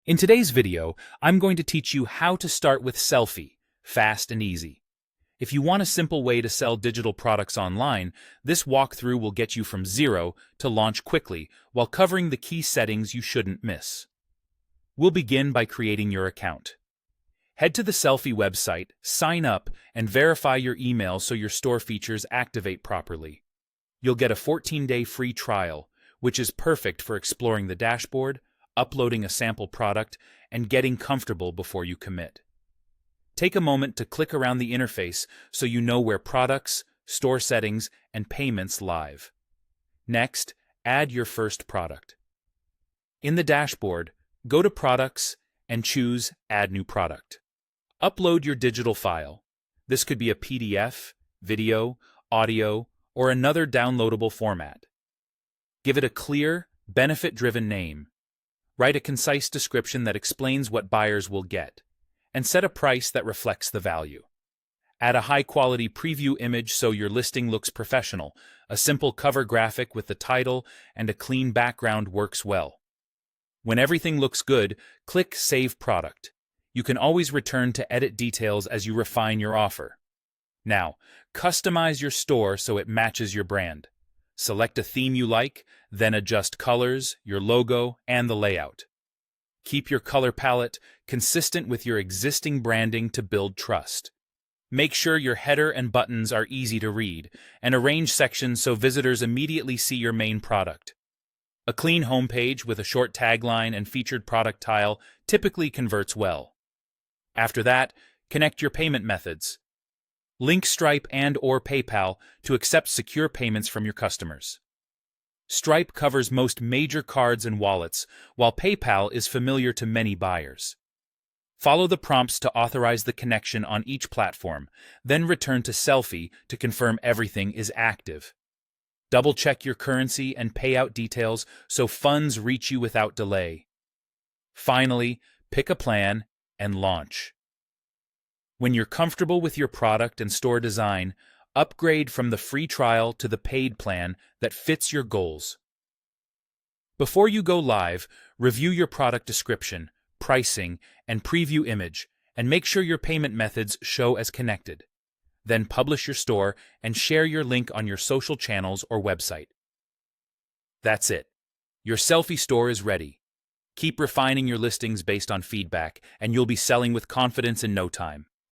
In today's video, I'm going to teach you how to start with Sellfy, fast and easy. If you want a simple way to sell digital products online, this walkthrough will get you from zero to launch quickly while covering the key settings you shouldn't miss. We'll begin by creating your account. Head to the Sellfy website, sign up, and verify your email so your store features activate properly. You'll get a 14-day free trial, which is perfect for exploring the dashboard, uploading a sample product, and getting comfortable before you commit. Take a moment to click around the interface so you know where products, store settings, and payments live. Next, add your first product. In the dashboard, go to Products and choose Add New Product. Upload your digital file. This could be a PDF, video, audio, or another downloadable format. Give it a clear, benefit-driven name. Write a concise description that explains what buyers will get, and set a price that reflects the value. Add a high-quality preview image so your listing looks professional. A simple cover graphic with the title and a clean background works well. When everything looks good, click Save Product. You can always return to edit details as you refine your offer. Now, customize your store so it matches your brand. Select a theme you like, then adjust colors, your logo, and the layout. Keep your color palette consistent with your existing branding to build trust. Make sure your header and buttons are easy to read, and arrange sections so visitors immediately see your main product. A clean homepage with a short tagline and featured product tile typically converts well. After that, connect your payment methods. Link Stripe and/or PayPal to accept secure payments from your customers. Stripe covers most major cards and wallets, while PayPal is familiar to many buyers. Follow the prompts to authorize the connection on each platform, then return to Sellfy to confirm everything is active. Double-check your currency and payout details so funds reach you without delay. Finally, pick a plan and launch. When you're comfortable with your product and store design, upgrade from the free trial to the paid plan that fits your goals. Before you go live, review your product description, pricing, and preview image, and make sure your payment methods show as connected. Then publish your store and share your link on your social channels or website. That's it. Your Sellfy store is ready. Keep refining your listings based on feedback, and you'll be selling with confidence in no time.